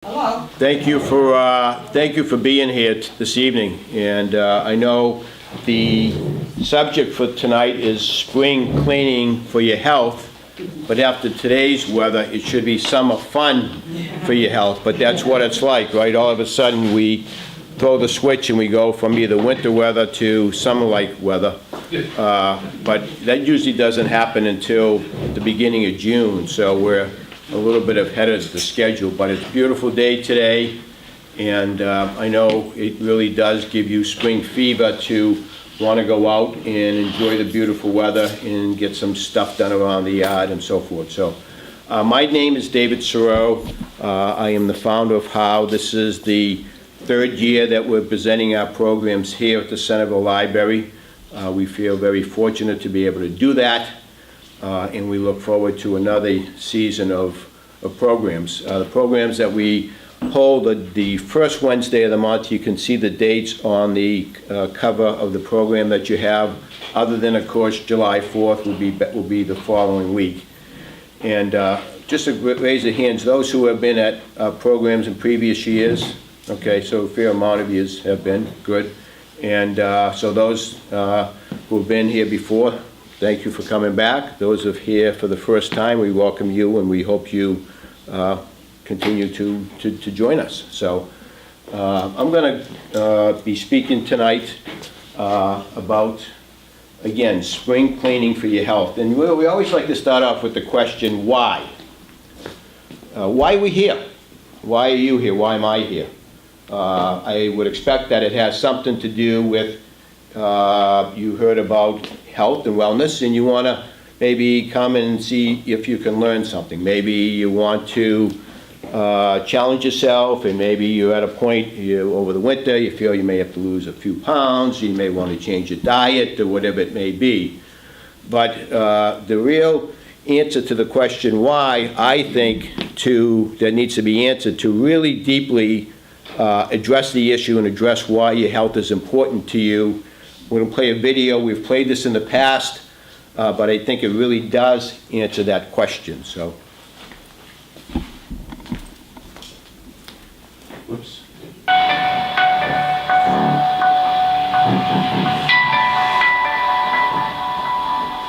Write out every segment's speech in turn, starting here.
Hello. Thank you for being here this evening. And I know the subject for tonight is spring cleaning for your health, but after today's weather, it should be summer fun for your health. But that's what it's like, right? All of a sudden, we throw the switch and we go from either winter weather to summer-like weather. But that usually doesn't happen until the beginning of June, so we're a little bit ahead of the schedule. But it's a beautiful day today, and I know it really does give you spring fever to want to go out and enjoy the beautiful weather and get some stuff done around the yard and so forth. So my name is David Sauro. I am the founder of HOW. This is the third year that we're presenting our programs here at the Centerville Library. We feel very fortunate to be able to do that, and we look forward to another season of programs. The programs that we hold are the first Wednesday of the month. You can see the dates on the cover of the program that you have, other than, of course, July 4th will be the following week. And just to raise your hands, those who have been at programs in previous years, okay, so a fair amount of years have been, good. And so those who have been here before, thank you for coming back. Those who are here for the first time, we welcome you, and we hope you continue to join us. So I'm going to be speaking tonight about, again, spring cleaning for your health. And we always like to start off with the question, why? Why are we here? Why are you here? Why am I here? I would expect that it has something to do with you heard about health and wellness, and you want to maybe come and see if you can learn something. Maybe you want to challenge yourself, and maybe you're at a point over the winter you feel you may have to lose a few pounds, you may want to change your diet or whatever it may be. But the real answer to the question why, I think, that needs to be answered to really deeply address the issue and address why your health is important to you. We're going to play a video. We've played this in the past, but I think it really does answer that question. So, whoops.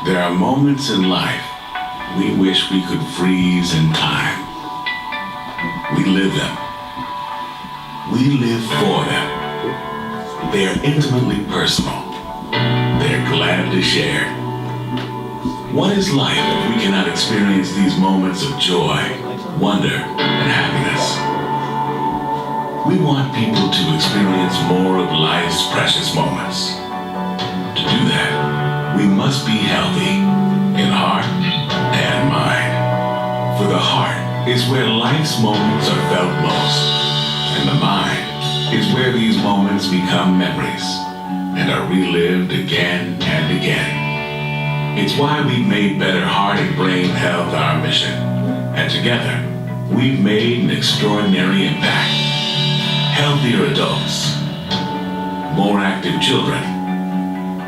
There are moments in life we wish we could freeze in time. We live them. We live for them. They are intimately personal. They're glad to share. What is life if we cannot experience these moments of joy, wonder, and happiness? We want people to experience more of life's precious moments. To do that, we must be healthy in heart and mind. For the heart is where life's moments are felt most, and the mind is where these moments become memories and are relived again and again. It's why we've made better heart and brain health our mission, and together we've made an extraordinary impact. Healthier adults, more active children,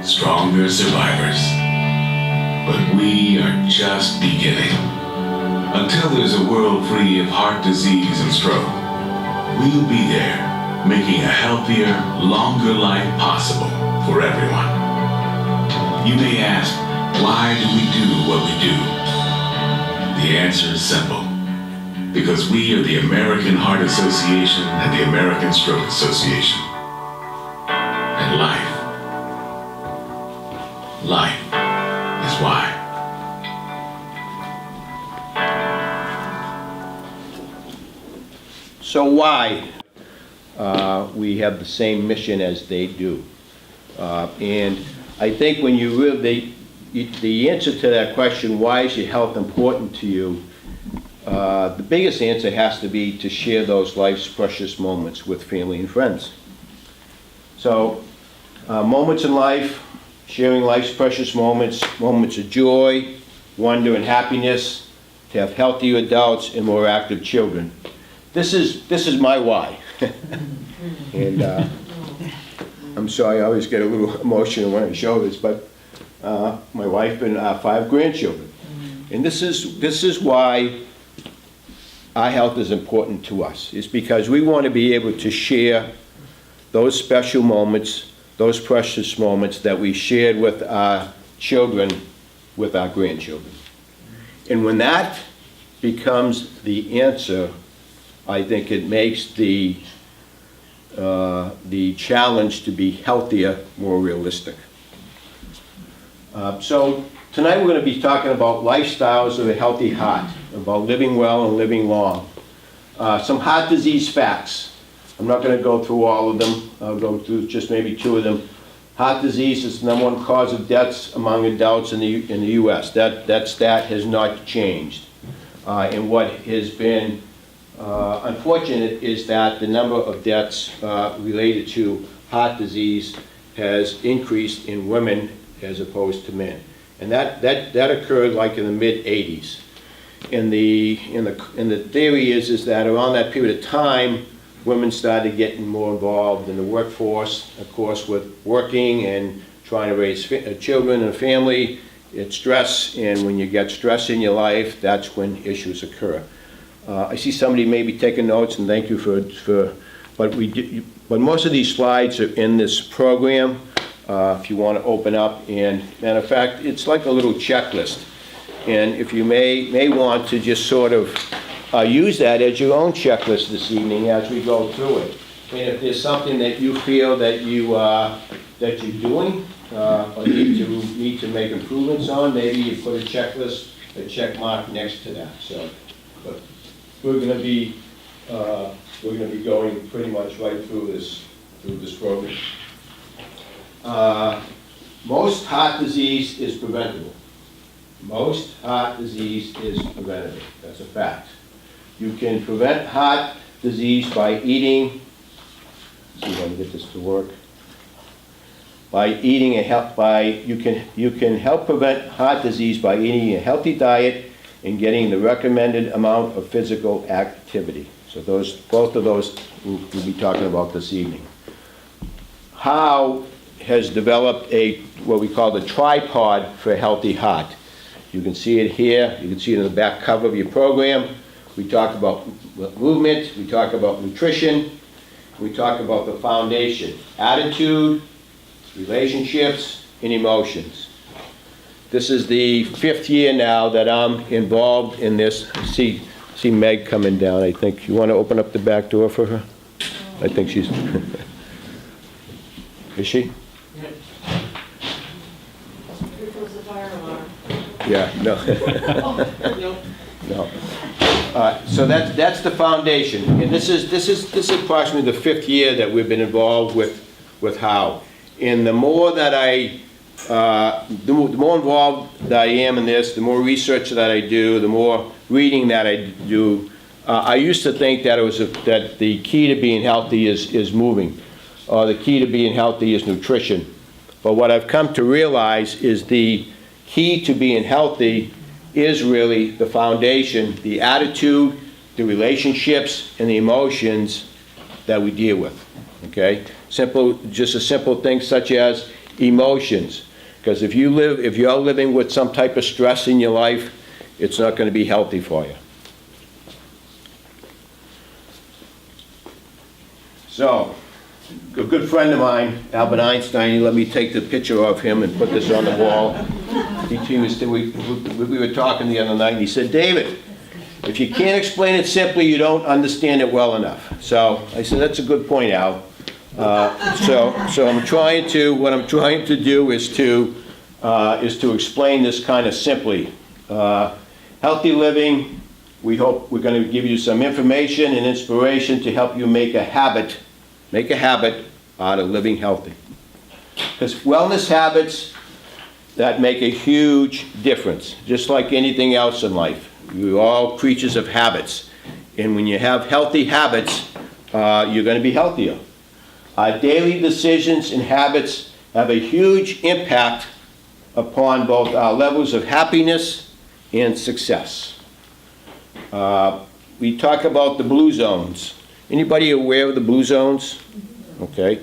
stronger survivors. But we are just beginning. Until there's a world free of heart disease and stroke, we'll be there, making a healthier, longer life possible for everyone. You may ask, why do we do what we do? The answer is simple. Because we are the American Heart Association and the American Stroke Association. And life is why. So why we have the same mission as they do? And I think when you really, the answer to that question, why is your health important to you, the biggest answer has to be to share those life's precious moments with family and friends. So moments in life, sharing life's precious moments, moments of joy, wonder, and happiness, to have healthier adults and more active children. This is my why. And I'm sorry, I always get a little emotional when I show this, but my wife and 5 grandchildren. And this is why our health is important to us. It's because we want to be able to share those special moments, those precious moments that we shared with our children, with our grandchildren. And when that becomes the answer, I think it makes the challenge to be healthier more realistic. So tonight we're going to be talking about lifestyles of a healthy heart, about living well and living long. Some heart disease facts. I'm not going to go through all of them. I'll go through just maybe two of them. Heart disease is the #1 cause of deaths among adults in the U.S. That stat has not changed. And what has been unfortunate is that the number of deaths related to heart disease has increased in women as opposed to men. And that occurred like in the mid-'80s. And the theory is that around that period of time, women started getting more involved in the workforce, of course, with working and trying to raise children and a family. It's stress, and when you get stress in your life, that's when issues occur. I see somebody maybe taking notes, and thank you but most of these slides are in this program. If you want to open up, and matter of fact, it's like a little checklist. And if you may want to just sort of use that as your own checklist this evening as we go through it. And if there's something that you feel that you're doing or need to make improvements on, maybe you put a checklist, a check mark next to that. So, but we're going to be going pretty much right through this program. Most heart disease is preventable. Most heart disease is preventable. That's a fact. You can prevent heart disease by eating. Let's see if I can get this to work. You can help prevent heart disease by eating a healthy diet and getting the recommended amount of physical activity. So both of those we'll be talking about this evening. How has developed what we call the tripod for a healthy heart. You can see it here. You can see it in the back cover of your program. We talk about movement. We talk about nutrition. We talk about the foundation, attitude, relationships, and emotions. This is the 5th year now that I'm involved in this. I see Meg coming down, I think. You want to open up the back door for her? I think she's... Is she? Yeah, no. No. So that's the foundation, and this is approximately the 5th year that we've been involved with HOW. And the more involved that I am in this, the more research that I do, the more reading that I do. I used to think that that the key to being healthy is moving, or the key to being healthy is nutrition. But what I've come to realize is the key to being healthy is really the foundation, the attitude, the relationships, and the emotions that we deal with, okay? Just a simple thing such as emotions. Because if you're living with some type of stress in your life, it's not going to be healthy for you. So, a good friend of mine, Albert Einstein, he let me take the picture of him and put this on the wall. We were talking the other night, and he said, "David, if you can't explain it simply, you don't understand it well enough." So I said, "That's a good point, Al." So what I'm trying to do is to explain this kind of simply. Healthy living. We hope we're going to give you some information and inspiration to help you make a habit out of living healthy. Because wellness habits that make a huge difference, just like anything else in life. We're all creatures of habits. And when you have healthy habits, you're going to be healthier. Our daily decisions and habits have a huge impact upon both our levels of happiness and success. We talk about the blue zones. Anybody aware of the blue zones? Okay.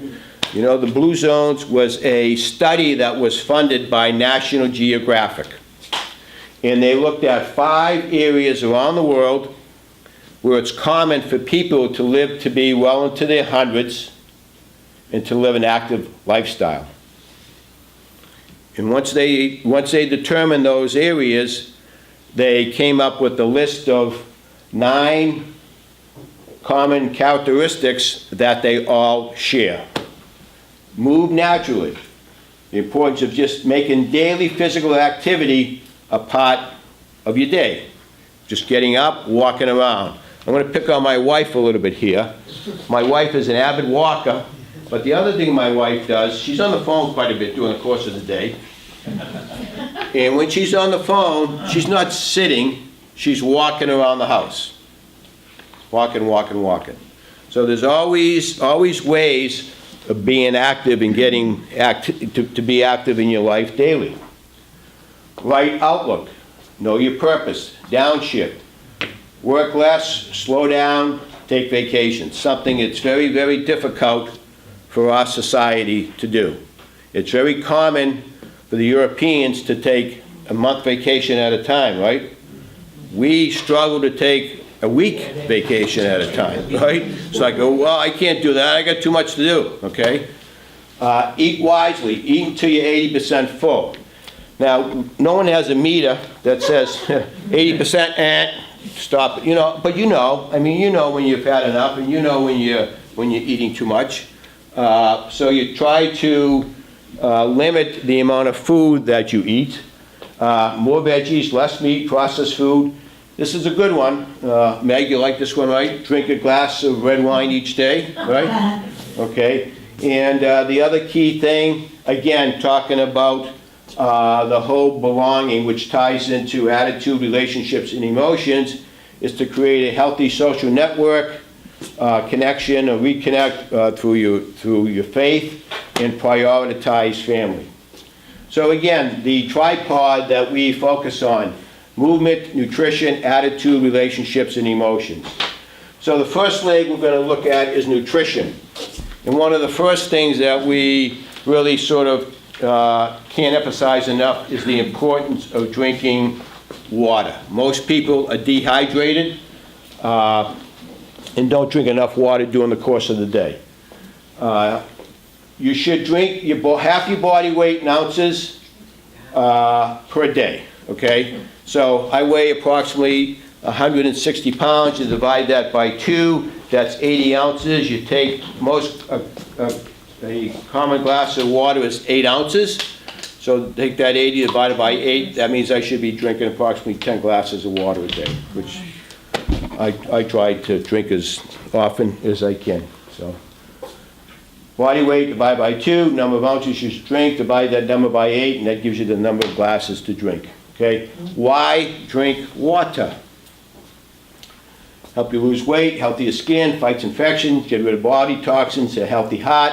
You know, the blue zones was a study that was funded by National Geographic. And they looked at 5 areas around the world where it's common for people to live to be well into their hundreds and to live an active lifestyle. And once they determined those areas, they came up with a list of 9 common characteristics that they all share. Move naturally. The importance of just making daily physical activity a part of your day. Just getting up, walking around. I'm going to pick on my wife a little bit here. My wife is an avid walker, but the other thing my wife does, she's on the phone quite a bit during the course of the day. And when she's on the phone, she's not sitting, she's walking around the house. Walking. So there's always ways of being active and getting to be active in your life daily. Right outlook. Know your purpose. Downshift. Work less, slow down, take vacation. Something that's very, very difficult for our society to do. It's very common for the Europeans to take a month vacation at a time, right? We struggle to take a week vacation at a time, right? So I go, well, I can't do that. I got too much to do, okay? Eat wisely. Eat until you're 80% full. Now, no one has a meter that says 80%, stop. You know, but you know when you've had enough, and you know when you're eating too much. So you try to limit the amount of food that you eat. More veggies, less meat, processed food. This is a good one. Meg, you like this one, right? Drink a glass of red wine each day, right? Okay. And the other key thing, again, talking about the whole belonging, which ties into attitude, relationships, and emotions, is to create a healthy social network, connection or reconnect through your faith, and prioritize family. So again, the tripod that we focus on: movement, nutrition, attitude, relationships, and emotions. So the first leg we're going to look at is nutrition. And one of the first things that we really sort of can't emphasize enough is the importance of drinking water. Most people are dehydrated and don't drink enough water during the course of the day. You should drink half your body weight in ounces per day, okay? So I weigh approximately 160 pounds. You divide that by 2, that's 80 ounces. You take a common glass of water is 8 ounces. So take that 80 divided by 8, that means I should be drinking approximately 10 glasses of water a day, which I try to drink as often as I can. So body weight divided by 2, number of ounces you should drink, divide that number by 8, and that gives you the number of glasses to drink. Okay? Why drink water? Help you lose weight, healthier skin, fights infections, get rid of body toxins, a healthy heart,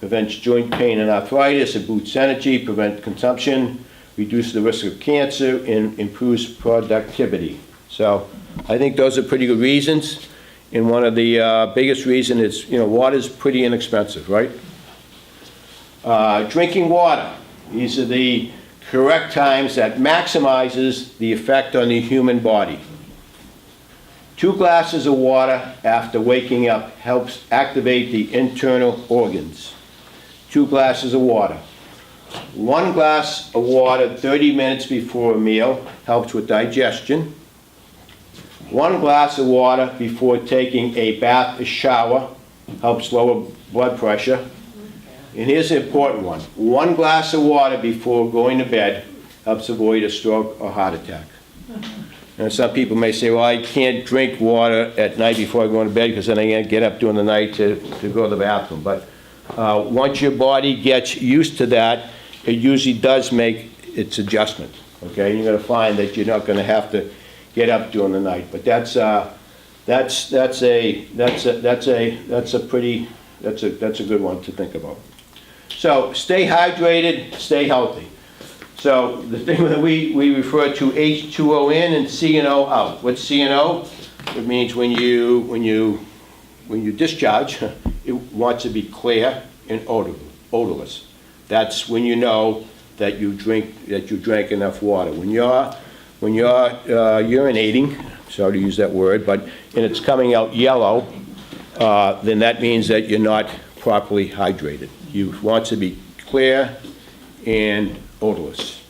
prevents joint pain and arthritis, it boosts energy, prevents consumption, reduces the risk of cancer, and improves productivity. So I think those are pretty good reasons. And one of the biggest reasons is, water is pretty inexpensive, right? Drinking water. These are the correct times that maximizes the effect on the human body. 2 glasses of water after waking up helps activate the internal organs. 2 glasses of water. 1 glass of water 30 minutes before a meal helps with digestion. 1 glass of water before taking a bath or shower helps lower blood pressure. And here's an important one. 1 glass of water before going to bed helps avoid a stroke or heart attack. And some people may say, well, I can't drink water at night before I go to bed because then I can't get up during the night to go to the bathroom. But once your body gets used to that, it usually does make its adjustment. Okay, you're going to find that you're not going to have to get up during the night. But that's a good one to think about. So stay hydrated, stay healthy. So the thing that we refer to H2O in and CNO out. What's CNO? It means when you discharge, it wants to be clear and odorless. That's when you know that you drank enough water. When you're urinating, sorry to use that word, but, and it's coming out yellow, then that means that you're not properly hydrated. You want to be clear and odorless.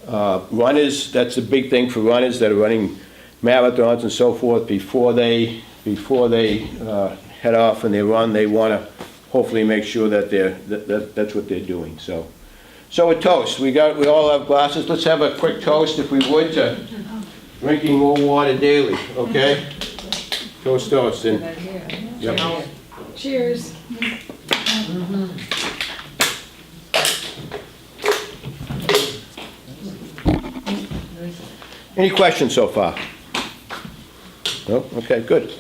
Runners, that's a big thing for runners that are running marathons and so forth. Before they head off and they run, they want to hopefully make sure that that's what they're doing. So a toast. We all have glasses. Let's have a quick toast, if we would, to drinking more water daily. Okay? Toast, toast. And, yep. Cheers. Any questions so far? No? Okay, good.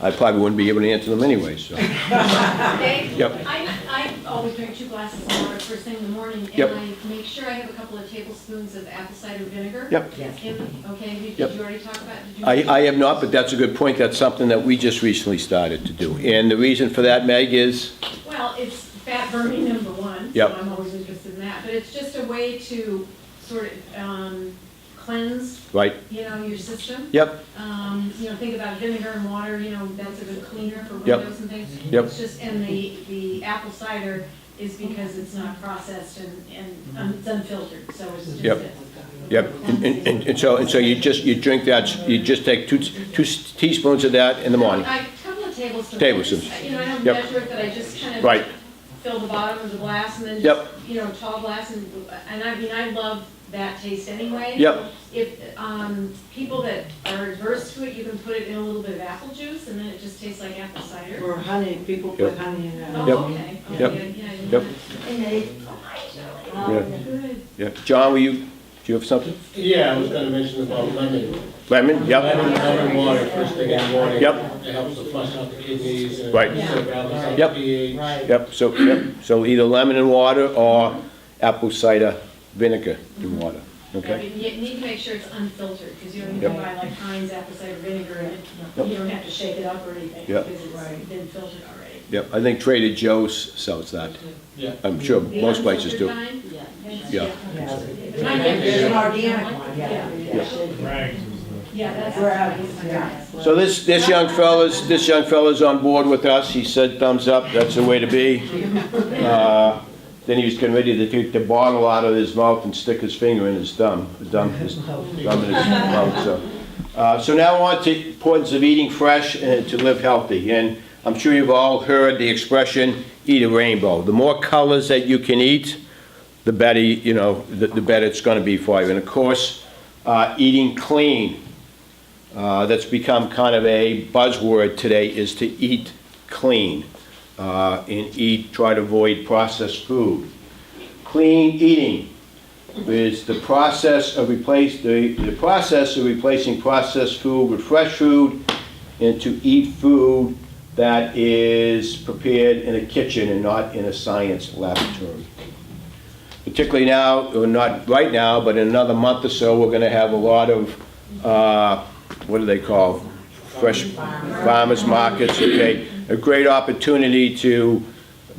I probably wouldn't be able to answer them anyway, so. Dave? Yep. I always drink 2 glasses of water first thing in the morning, Yep. and I make sure I have a couple of tablespoons of apple cider vinegar. Yep. Okay, did Yep. you already talk about, did you? I have not, but that's a good point. That's something that we just recently started to do. And the reason for that, Meg, is? Well, it's fat burning, number one. Yep. So I'm always interested in that, but it's just a way to sort of cleanse, Right. your system. Yep. Think about vinegar and water, that's a good cleaner for Yep. windows and things. Yep. It's just, and the apple cider is because it's not processed and it's unfiltered, so it's just. Yep. Yep. And so you drink that, you just take two teaspoons of that in the morning. A couple of tablespoons. Tablespoons. I don't Yep. measure it, but I just kind of. Right. Fill the bottom of the glass and then Yep. just, tall glass and I love that taste anyway. Yep. If, people that are adverse to it, you can put it in a little bit of apple juice and then it just tastes like apple cider. Or honey, people Yep. put honey in that. Oh, Yep. okay. Yep. Yep. Yeah. Good. Yeah. John, do you have something? Yeah, I was gonna mention about lemon. Lemon? Yep. Lemon water first thing in the morning. Yep. It helps to flush out the kidneys and. Right. sort of balance out Yep. the pH. Yep. So either lemon and water or apple cider vinegar in water. Okay? You need to make sure it's unfiltered, because you don't Yep. buy like Heinz apple cider vinegar and you don't have to shake it up or anything, Yep. because it's been filtered already. Yep. I think Trader Joe's sells that. Yeah. I'm sure The most places do. unfiltered kind? Yeah. There's an organic one, yeah. Yeah, that's. So this young fella's on board with us. He said thumbs up, that's the way to be. Then he was getting ready to take the bottle out of his mouth and stick his finger in his thumb in his mouth. So now on to importance of eating fresh and to live healthy. And I'm sure you've all heard the expression, eat a rainbow. The more colors that you can eat, the better, the better it's going to be for you. And of course, eating clean. That's become kind of a buzzword today, is to eat clean and try to avoid processed food. Clean eating is the process of replacing processed food with fresh food, and to eat food that is prepared in a kitchen and not in a science laboratory. Particularly now, or not right now, but in another month or so, we're going to have a lot of what do they call, fresh farmers markets, okay? A great opportunity to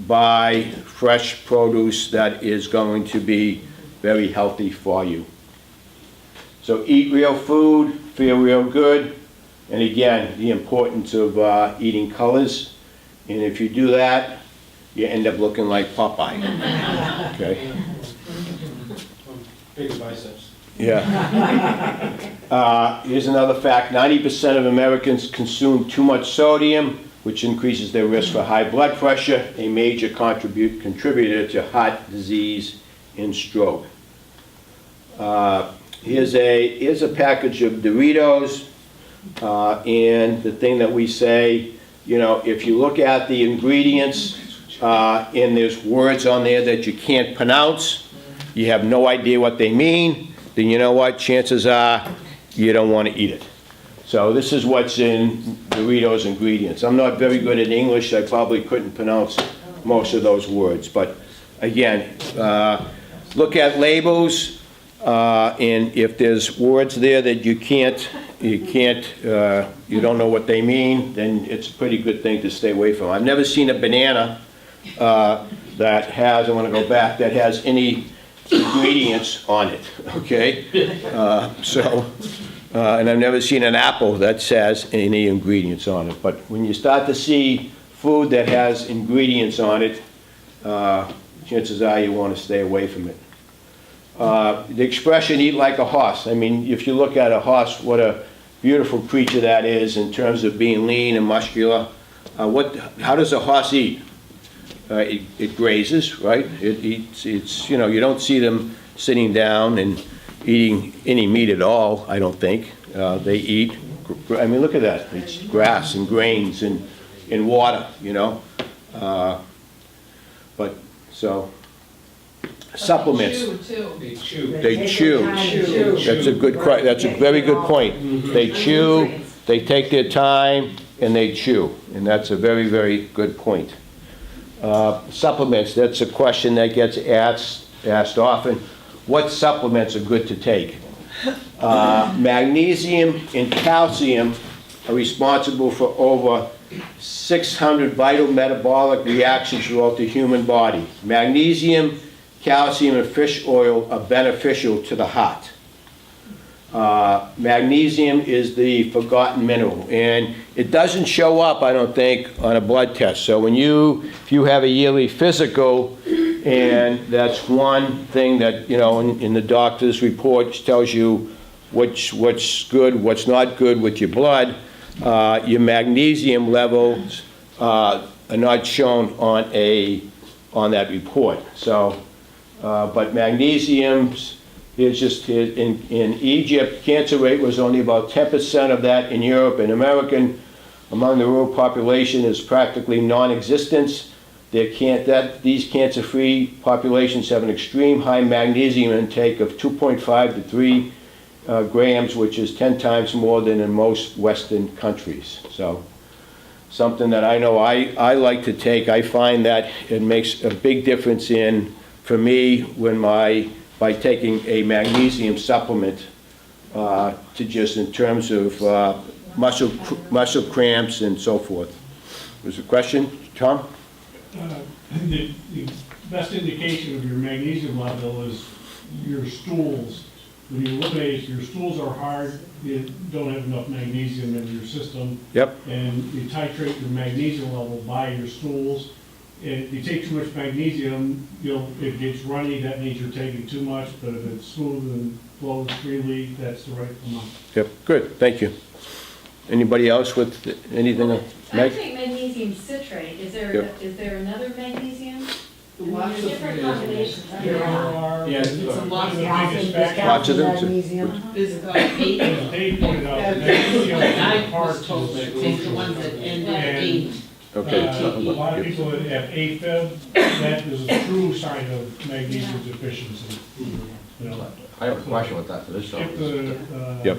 buy fresh produce that is going to be very healthy for you. So eat real food, feel real good, and again, the importance of eating colors. And if you do that, you end up looking like Popeye, okay? Big biceps. Yeah. Here's another fact. 90% of Americans consume too much sodium, which increases their risk for high blood pressure, a major contributor to heart disease and stroke. Here's a package of Doritos, and the thing that we say, if you look at the ingredients, and there's words on there that you can't pronounce, you have no idea what they mean, then you know what, chances are you don't want to eat it. So this is what's in Doritos ingredients. I'm not very good at English, I probably couldn't pronounce most of those words, but again, look at labels, and if there's words there that you don't know what they mean, then it's a pretty good thing to stay away from. I've never seen a banana that has, I want to go back, that has any ingredients on it, okay? So And I've never seen an apple that says any ingredients on it. But when you start to see food that has ingredients on it, chances are you want to stay away from it. The expression, eat like a horse. I mean, if you look at a horse, what a beautiful creature that is in terms of being lean and muscular. How does a horse eat? It grazes, right? It eats, you don't see them sitting down and eating any meat at all, I don't think. They eat, I mean, look at that. It's grass and grains and water, But, so, supplements. They chew. They chew. That's a very good point. They chew, they take their time, and they chew. And that's a very, very good point. Supplements, that's a question that gets asked often. What supplements are good to take? Magnesium and calcium are responsible for over 600 vital metabolic reactions throughout the human body. Magnesium, calcium, and fish oil are beneficial to the heart. Magnesium is the forgotten mineral, and it doesn't show up, I don't think, on a blood test. So if you have a yearly physical, and that's one thing that, in the doctor's report tells you what's good, what's not good with your blood, your magnesium levels are not shown on that report. So, but magnesium's, it's just in Egypt, cancer rate was only about 10% of that. In Europe and among the rural population is practically non-existent. These cancer-free populations have an extreme high magnesium intake of 2.5 to 3 grams, which is 10 times more than in most Western countries. So, something that I know I like to take. I find that it makes a big difference for me by taking a magnesium supplement to just in terms of muscle cramps and so forth. Was there a question, Tom? The best indication of your magnesium level is your stools. When you look at it, your stools are hard, you don't have enough magnesium in your system. Yep. And you titrate your magnesium level by your stools. If you take too much magnesium, it gets runny, that means you're taking too much, but if it's smooth and flows freely, that's the right amount. Yep, good, thank you. Anybody else with anything? I Meg? take magnesium citrate. Is there another magnesium? Lots of Different combinations. There are, Yes, it's but- one of the biggest Lots factors. of them. Magnesium. There's eight, As Dave pointed out, magnesium is I hard was told to to take the ones that end in eight. Okay. A lot of people that have AFib, that is a true sign of magnesium deficiency. I have a question with that for this. Skip the, Yep.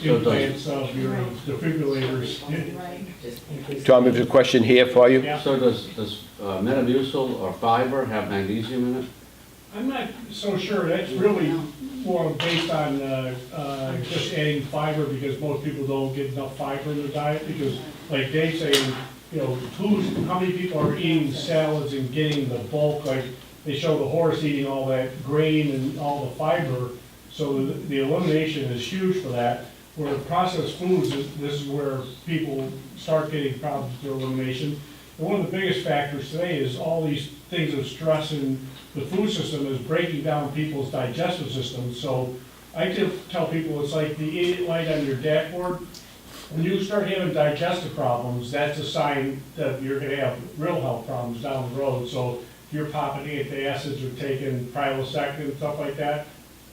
implants of your defibrillators. Right. Tom, there's a question here for you. Yeah. So does Metamucil or fiber have magnesium in it? I'm not so sure, that's really more based on just adding fiber, because most people don't get enough fiber in their diet, because like Dave's saying, how many people are eating salads and getting the bulk, like they show the horse eating all that grain and all the fiber, so the elimination is huge for that. Where processed foods, this is where people start getting problems with their elimination. And one of the biggest factors today is all these things of stress in the food system is breaking down people's digestive systems. So I tell people it's like the idiot light on your dashboard. When you start having digestive problems, that's a sign that you're gonna have real health problems down the road. So if you're popping antacids or taking Prilosec and stuff like that,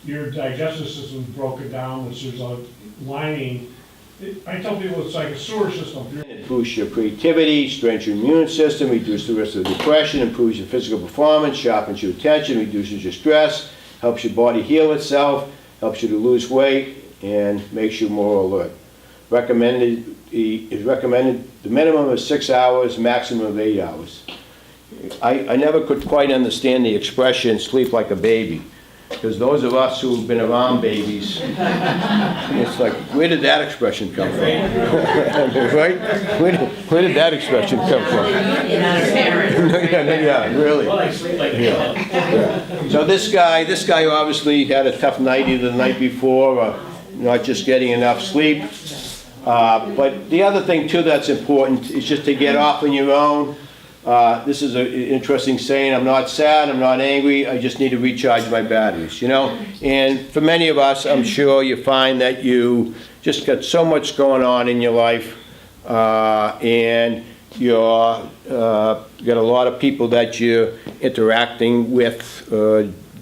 your digestive system's broken down, which there's a lining. I tell people it's like a sewer system. It boosts your creativity, strengthens your immune system, reduces the risk of depression, improves your physical performance, sharpens your attention, reduces your stress, helps your body heal itself, helps you to lose weight, and makes you more alert. Is recommended the minimum of 6 hours, maximum of 8 hours. I never could quite understand the expression sleep like a baby, because those of us who've been around babies, it's like Where did that expression come from? Right? Where did that expression come from? You're not a parent. Yeah, really. Well, I sleep like hell. So this guy obviously had a tough night either the night before or not just getting enough sleep. But the other thing too that's important is just to get off on your own. This is an interesting saying, I'm not sad, I'm not angry, I just need to recharge my batteries, you know? And for many of us, I'm sure you find that you just got so much going on in your life, and you're got a lot of people that you're interacting with,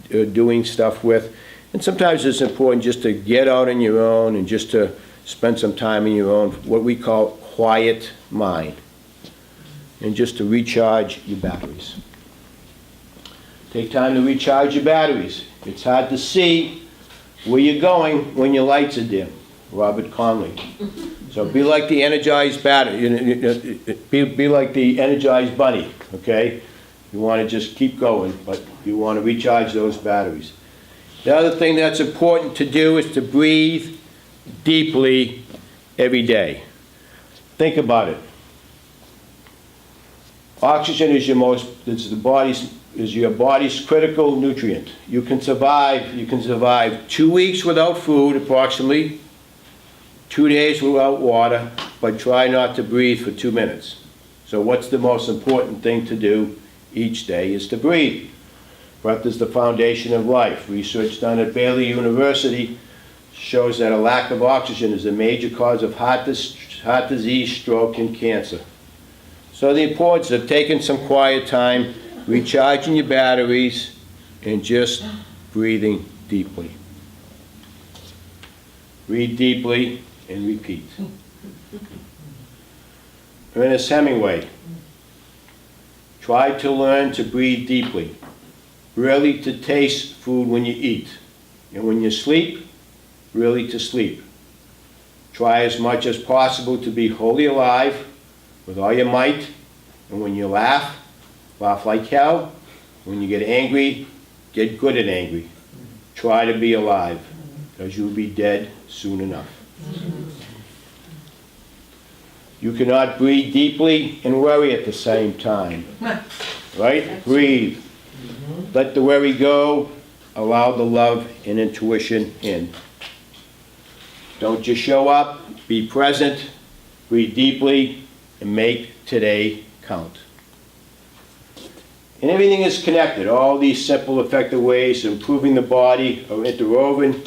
doing stuff with. And sometimes it's important just to get out on your own and just to spend some time in your own, what we call quiet mind. And just to recharge your batteries. Take time to recharge your batteries. It's hard to see where you're going when your lights are dim. Robert Conley. So be like the energized battery. Be like the energized bunny, okay? You want to just keep going, but you want to recharge those batteries. The other thing that's important to do is to breathe deeply every day. Think about it. Oxygen is your body's critical nutrient. You can survive 2 weeks without food, approximately, 2 days without water, but try not to breathe for 2 minutes. So what's the most important thing to do each day is to breathe. Breath is the foundation of life. Research done at Baylor University shows that a lack of oxygen is a major cause of heart disease, stroke, and cancer. So the importance of taking some quiet time, recharging your batteries, and just breathing deeply. Breathe deeply and repeat. Ernest Hemingway, try to learn to breathe deeply. Really to taste food when you eat. And when you sleep, really to sleep. Try as much as possible to be wholly alive with all your might, and when you laugh, laugh like hell. When you get angry, get good at angry. Try to be alive, because you'll be dead soon enough. You cannot breathe deeply and worry at the same time. Right? Breathe. Let the worry go. Allow the love and intuition in. Don't just show up. Be present. Breathe deeply. And make today count. And everything is connected. All these simple, effective ways of improving the body are interwoven.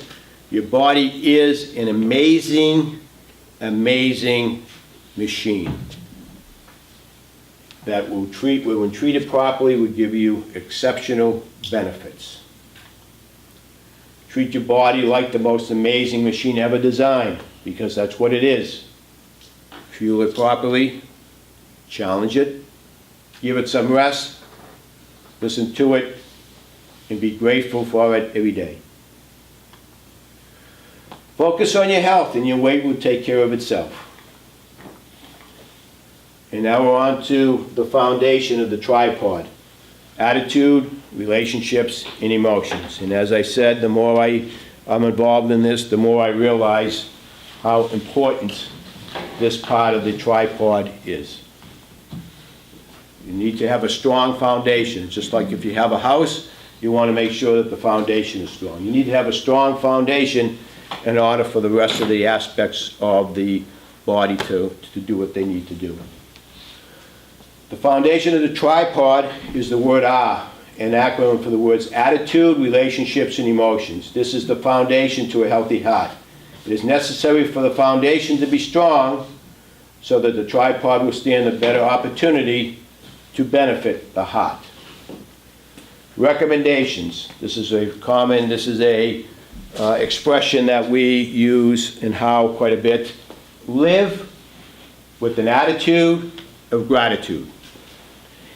Your body is an amazing, amazing machine that will when treated properly, will give you exceptional benefits. Treat your body like the most amazing machine ever designed, because that's what it is. Fuel it properly, challenge it, give it some rest, listen to it, and be grateful for it every day. Focus on your health and your weight will take care of itself. And now we're on to the foundation of the tripod. Attitude, relationships, and emotions. And as I said, the more I'm involved in this, the more I realize how important this part of the tripod is. You need to have a strong foundation. It's just like if you have a house, you want to make sure that the foundation is strong. You need to have a strong foundation in order for the rest of the aspects of the body to do what they need to do. The foundation of the tripod is the word R, an acronym for the words attitude, relationships, and emotions. This is the foundation to a healthy heart. It is necessary for the foundation to be strong so that the tripod will stand a better opportunity to benefit the heart. Recommendations. This is a expression that we use in How quite a bit. Live with an attitude of gratitude.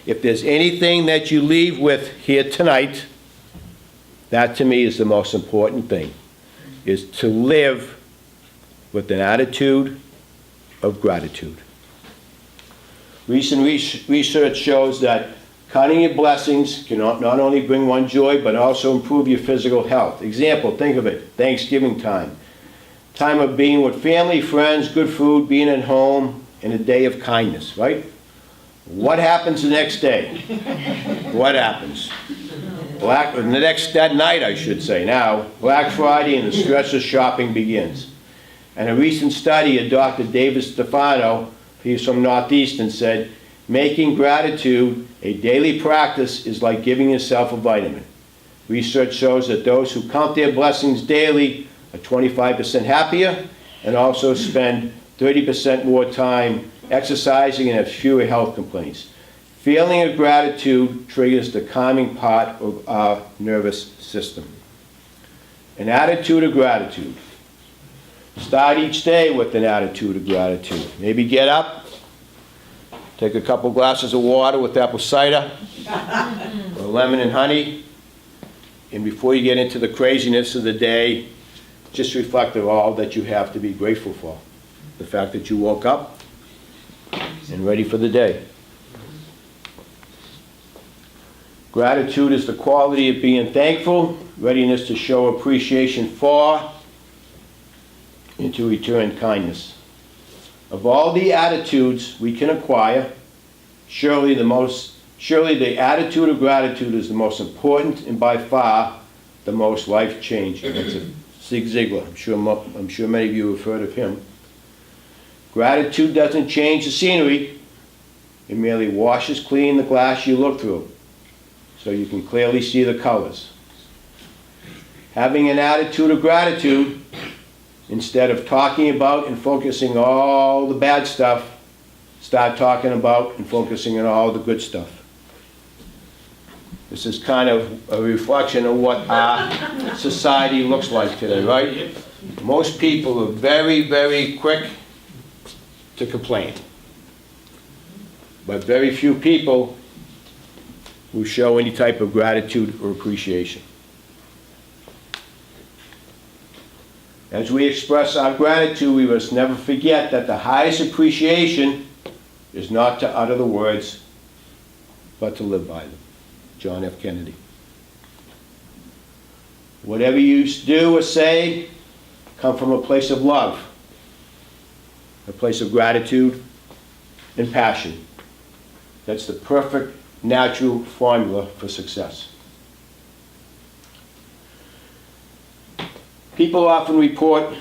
If there's anything that you leave with here tonight, that to me is the most important thing, is to live with an attitude of gratitude. Recent research shows that counting your blessings can not only bring one joy, but also improve your physical health. Example, think of it, Thanksgiving time. time of being with family, friends, good food, being at home, and a day of kindness, right? What happens the next day? What happens? That night, I should say now, Black Friday and the stress of shopping begins. And a recent study of Dr. David Stefano, he's from Northeastern, said, making gratitude a daily practice is like giving yourself a vitamin. Research shows that those who count their blessings daily are 25% happier and also spend 30% more time exercising and have fewer health complaints. Feeling of gratitude triggers the calming part of our nervous system. An attitude of gratitude. Start each day with an attitude of gratitude. Maybe get up, take a couple glasses of water with apple cider or lemon and honey, and before you get into the craziness of the day, just reflect on all that you have to be grateful for. The fact that you woke up and ready for the day. Gratitude is the quality of being thankful, readiness to show appreciation for, and to return kindness. Of all the attitudes we can acquire, surely the attitude of gratitude is the most important and by far the most life-changing. That's Zig Ziglar. I'm sure many of you have heard of him. Gratitude doesn't change the scenery. It merely washes clean the glass you look through, so you can clearly see the colors. Having an attitude of gratitude, instead of talking about and focusing on all the bad stuff, start talking about and focusing on all the good stuff. This is kind of a reflection of what our society looks like today, right? Most people are very, very quick to complain, but very few people who show any type of gratitude or appreciation. As we express our gratitude, we must never forget that the highest appreciation is not to utter the words, but to live by them. John F. Kennedy. Whatever you do or say, come from a place of love, a place of gratitude and passion. That's the perfect natural formula for success. People often report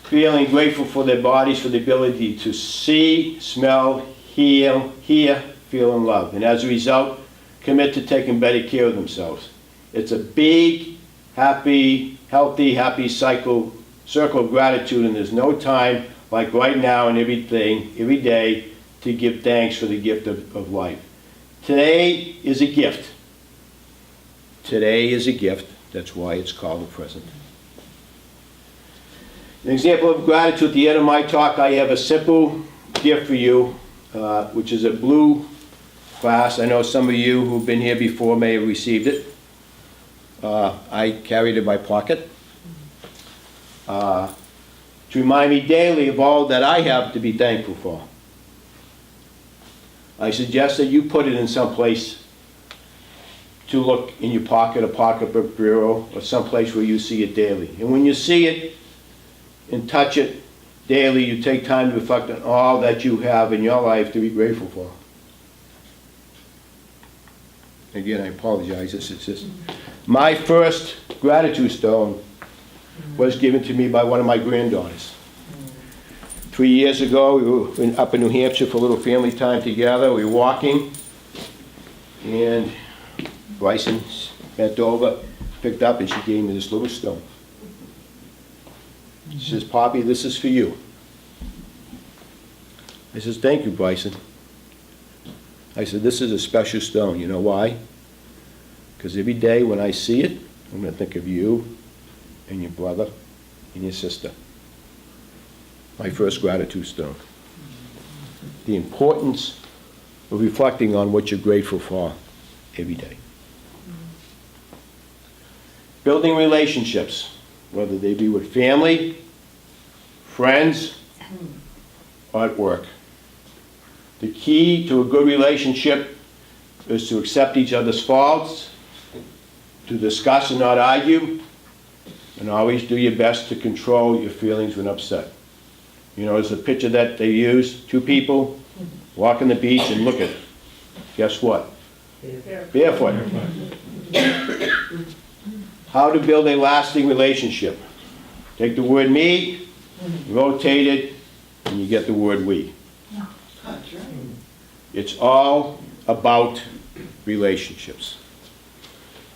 feeling grateful for their bodies for the ability to see, smell, hear, feel, and love. And as a result, commit to taking better care of themselves. It's a big, happy, healthy, circle of gratitude, and there's no time like right now and every day to give thanks for the gift of life. Today is a gift. Today is a gift. That's why it's called the present. An example of gratitude at the end of my talk, I have a simple gift for you, which is a blue glass. I know some of you who've been here before may have received it. I carry it in my pocket to remind me daily of all that I have to be thankful for. I suggest that you put it in some place to look in your pocket, a pocketbook bureau, or someplace where you see it daily. And when you see it and touch it daily, you take time to reflect on all that you have in your life to be grateful for. Again, I apologize. This is just my first gratitude stone was given to me by one of my granddaughters. 3 years ago, we were up in New Hampshire for a little family time together. We were walking, and Bryson bent over, picked up, and she gave me this little stone. She says, "Poppy, this is for you." I says, "Thank you, Bryson." I said, "This is a special stone. You know why? Because every day when I see it, I'm going to think of you and your brother and your sister." My first gratitude stone. The importance of reflecting on what you're grateful for every day. Building relationships, whether they be with family, friends, or at work. The key to a good relationship is to accept each other's faults, to discuss and not argue, and always do your best to control your feelings when upset. You know, there's a picture that they use, two people walking the beach and look at it. Guess what? Barefoot. How to build a lasting relationship. Take the word me, rotate it, and you get the word we. It's all about relationships.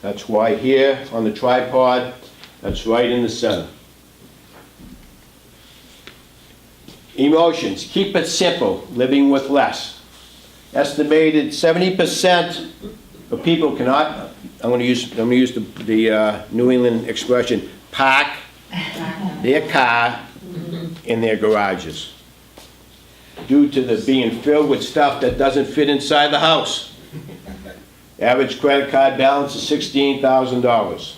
That's why here on the tripod, that's right in the center. Emotions, keep it simple, living with less. Estimated 70% of people cannot, I'm going to use the New England expression, park their car in their garages, due to the being filled with stuff that doesn't fit inside the house. Average credit card balance is $16,000.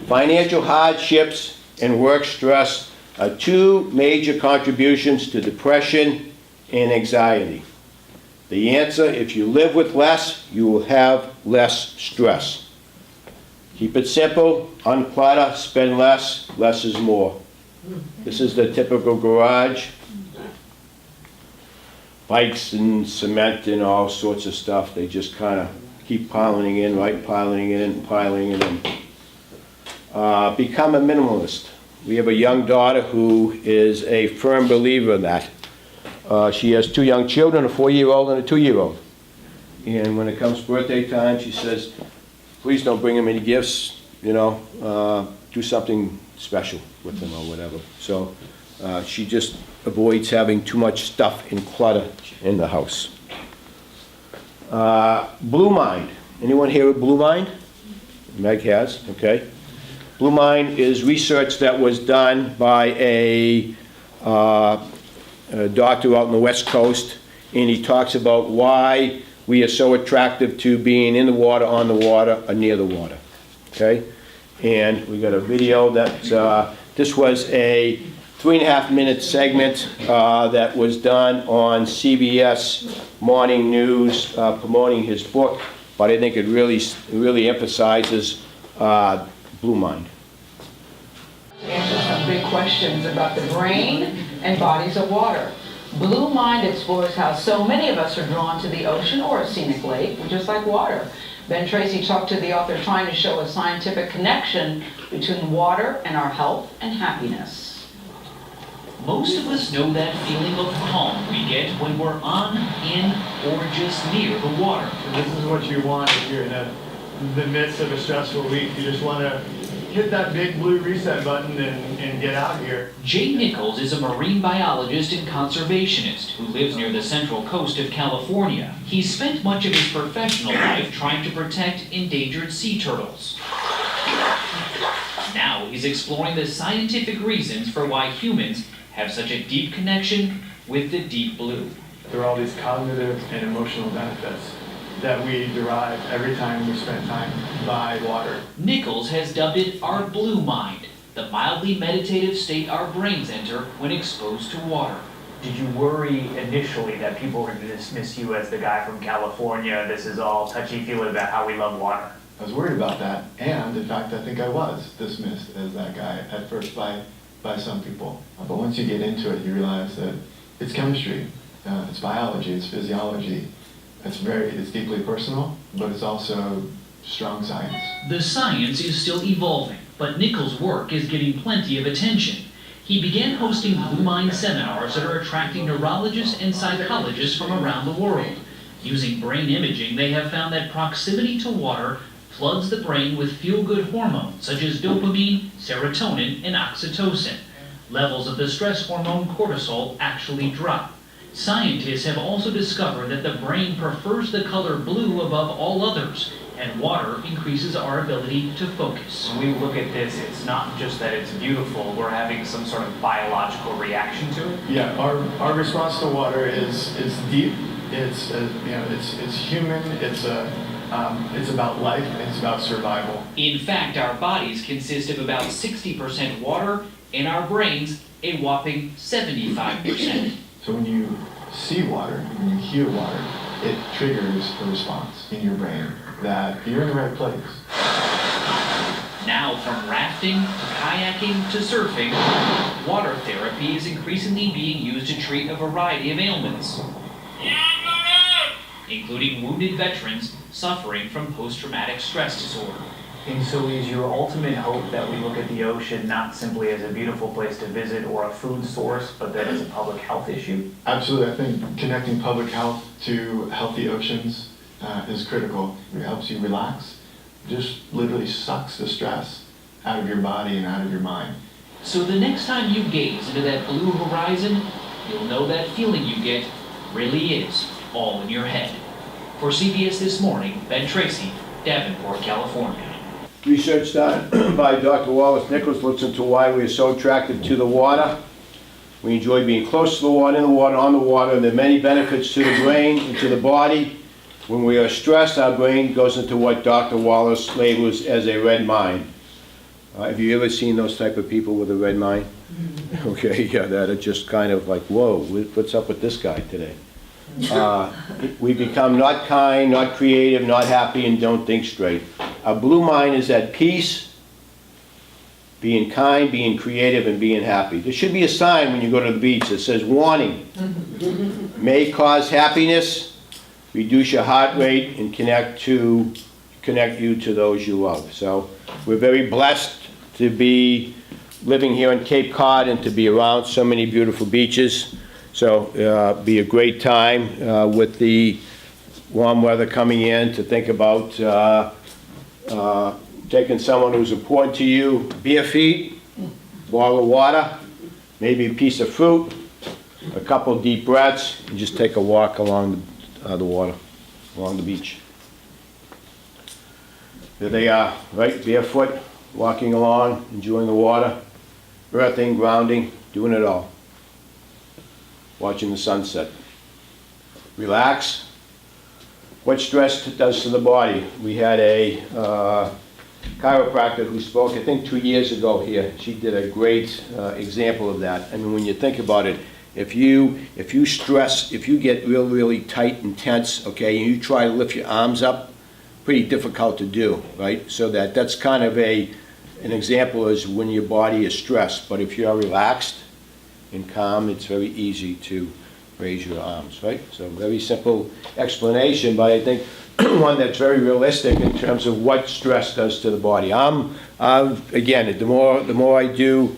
Financial hardships and work stress are two major contributions to depression and anxiety. The answer, if you live with less, you will have less stress. Keep it simple, unclutter, spend less, less is more. This is the typical garage. Bikes and cement and all sorts of stuff. They just kind of keep piling in, right? Piling it in, piling it in. Become a minimalist. We have a young daughter who is a firm believer in that. She has two young children, a 4-year-old and a 2-year-old. And when it comes birthday time, she says, please don't bring them any gifts, you know, do something special with them or whatever. So she just avoids having too much stuff and clutter in the house. Blue Mind. Anyone here with Blue Mind? Meg has, okay. Blue Mind is research that was done by a doctor out on the West Coast, and he talks about why we are so attractive to being in the water, on the water, or near the water, okay? And we got a video that, this was a 3.5-minute segment that was done on CBS Morning News promoting his book, but I think it really emphasizes Blue Mind. Answer some big questions about the brain and bodies of water. Blue Mind explores how so many of us are drawn to the ocean or a scenic lake, just like water. Ben Tracy talked to the author trying to show a scientific connection between water and our health and happiness. Most of us know that feeling of calm we get when we're on, in, or just near the water. This is what you want if you're in the midst of a stressful week. You just want to hit that big blue reset button and get out of here. Jay Nichols is a marine biologist and conservationist who lives near the central coast of California. He's spent much of his professional life trying to protect endangered sea turtles. Now he's exploring the scientific reasons for why humans have such a deep connection with the deep blue. There are all these cognitive and emotional benefits that we derive every time we spend time by water. Nichols has dubbed it our blue mind, the mildly meditative state our brains enter when exposed to water. Did you worry initially that people were going to dismiss you as the guy from California? This is all touchy-feely about how we love water. I was worried about that, and in fact I think I was dismissed as that guy at first by some people. But once you get into it, you realize that it's chemistry, it's biology, it's physiology. It's deeply personal, but it's also strong science. The science is still evolving, but Nichols' work is getting plenty of attention. He began hosting Blue Mind seminars that are attracting neurologists and psychologists from around the world. Using brain imaging, they have found that proximity to water floods the brain with feel-good hormones such as dopamine, serotonin, and oxytocin. Levels of the stress hormone cortisol actually drop. Scientists have also discovered that the brain prefers the color blue above all others, and water increases our ability to focus. When we look at this, it's not just that it's beautiful, we're having some sort of biological reaction to it. Yeah, our response to water is deep. It's it's human. It's about life. And it's about survival. In fact, our bodies consist of about 60% water, and our brains a whopping 75%. So when you see water, when you hear water, it triggers a response in your brain that you're in the right place. Now, from rafting to kayaking to surfing, water therapy is increasingly being used to treat a variety of ailments, including wounded veterans suffering from post-traumatic stress disorder. And so is your ultimate hope that we look at the ocean not simply as a beautiful place to visit or a food source, but that as a public health issue? Absolutely. I think connecting public health to healthy oceans is critical. It helps you relax. Just literally sucks the stress out of your body and out of your mind. So the next time you gaze into that blue horizon, you'll know that feeling you get really is all in your head. For CBS This Morning, Ben Tracy, Davenport, California. Research done by Dr. Wallace Nichols looks into why we are so attracted to the water. We enjoy being close to the water, in the water, on the water. There are many benefits to the brain and to the body. When we are stressed, our brain goes into what Dr. Wallace labels as a red mind. Have you ever seen those type of people with a red mind? Okay, yeah, that are just kind of like, whoa, what's up with this guy today? We become not kind, not creative, not happy, and don't think straight. Our blue mind is at peace, being kind, being creative, and being happy. There should be a sign when you go to the beach that says, warning, may cause happiness, reduce your heart rate, and connect you to those you love. So we're very blessed to be living here in Cape Cod and to be around so many beautiful beaches. So be a great time with the warm weather coming in to think about taking someone who's important to you, bare feet, bottle of water, maybe a piece of fruit, a couple deep breaths, and just take a walk along the water, along the beach. There they are, right, barefoot, walking along, enjoying the water, earthing, grounding, doing it all. Watching the sunset. Relax. What stress does to the body. We had a chiropractor who spoke, I think 2 years ago here. She did a great example of that. I mean, when you think about it, if you stress, if you get really tight and tense, okay, and you try to lift your arms up, pretty difficult to do, right? So that's kind of an example is when your body is stressed. But if you're relaxed and calm, it's very easy to raise your arms, right? So very simple explanation, but I think one that's very realistic in terms of what stress does to the body. Again, the more I do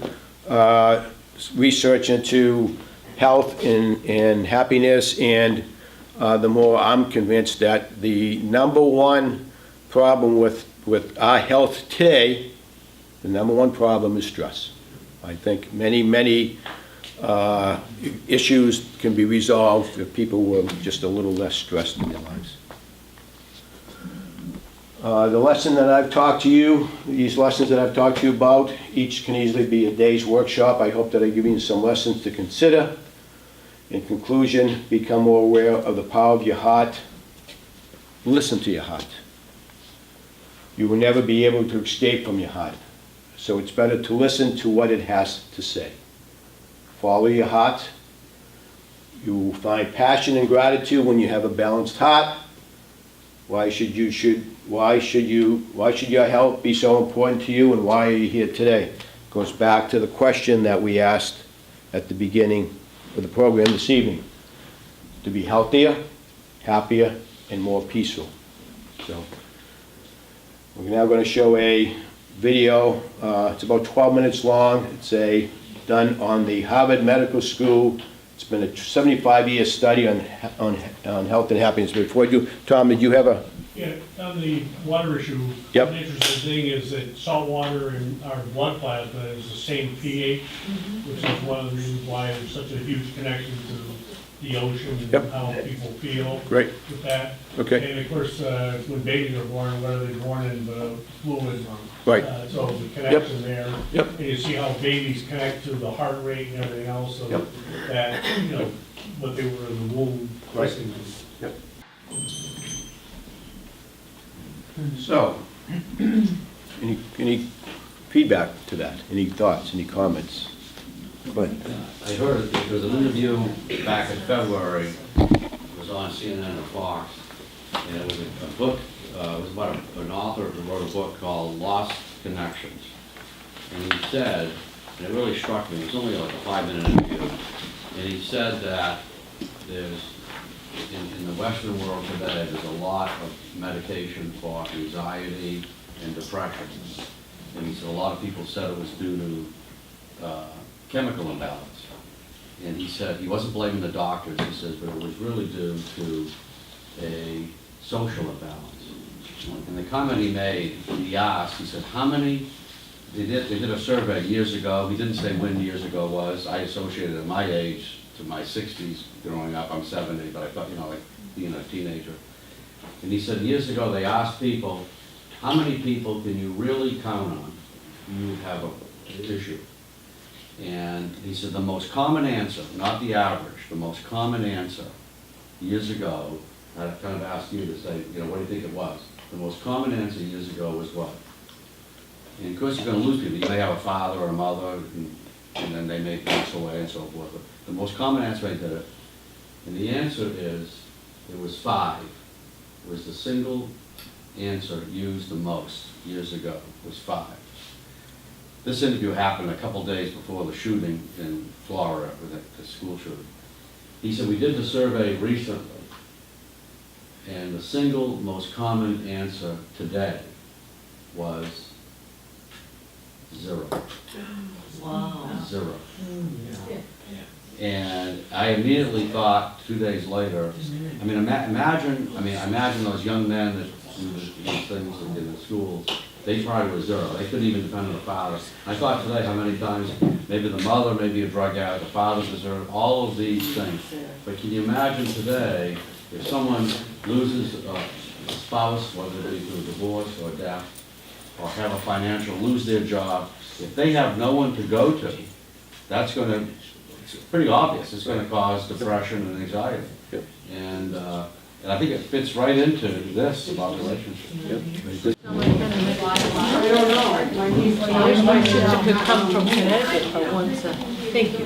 research into health and happiness, and the more I'm convinced that the number one problem with our health today, the number one problem is stress. I think many issues can be resolved if people were just a little less stressed in their lives. The lesson that I've talked to you, these lessons that I've talked to you about, each can easily be a day's workshop. I hope that I give you some lessons to consider. In conclusion, become more aware of the power of your heart. Listen to your heart. You will never be able to escape from your heart. So it's better to listen to what it has to say. Follow your heart. You will find passion and gratitude when you have a balanced heart. Why should your health be so important to you, and why are you here today? It goes back to the question that we asked at the beginning of the program this evening. To be healthier, happier, and more peaceful. So we're now going to show a video. It's about 12 minutes long. It's done on the Harvard Medical School. It's been a 75-year study on health and happiness. Before I do, Tom, did you have a... Yeah, on the water issue, Yep. An interesting thing is that salt water in our blood plasma is the same pH, which is one of the reasons why there's such a huge connection to the ocean and Yep. how people feel Great. with that. Okay. And of course, when babies are born, what are they born in? The fluid. Right. So the connection there. Yep. And you see how babies connect to the heart rate and everything else, so Yep. that, what they were in the womb. Right. listening to. Yep. So, any feedback to that? Any thoughts, any comments? Go ahead. I heard there was an interview back in February, it was on CNN and Fox, and it was a book, it was about an author who wrote a book called Lost connections. And he said, and it really struck me, it was only like a 5-minute interview, and he said that there's, in the Western world today, there's a lot of medication for anxiety and depression. And he said a lot of people said it was due to chemical imbalance. And he said he wasn't blaming the doctors, he says, but it was really due to a social imbalance. And the comment he made, he asked, he said, how many, they did a survey years ago, he didn't say when years ago was, I associated at my age to my 60s growing up, I'm 70, but I thought, like being a teenager. And he said years ago they asked people, how many people can you really count on you have an issue? And he said the most common answer, not the average, the most common answer years ago, I kind of asked you to say, what do you think it was? The most common answer years ago was what? And of course you're going to lose people. You may have a father or a mother, and then they may pass away and so forth. But the most common answer I did it, and the answer is, it was 5. It was the single answer used the most years ago, was 5. This interview happened a couple days before the shooting in Florida, the school shooting. He said, we did the survey recently, and the single most common answer today was 0. Wow. 0. And I immediately thought 2 days later, I mean, imagine those young men that do these things in the schools, they probably were 0. They couldn't even depend on the father. I thought today how many times maybe the mother may be a drug addict, the father deserved all of these things. But can you imagine today if someone loses a spouse, whether it be through divorce or death, or have a financial, lose their job, if they have no one to go to, that's going to, it's pretty obvious, it's going to cause depression and anxiety. And I think it fits right into this about relationships. I don't know. My niece could come from Connecticut for once. Thank you.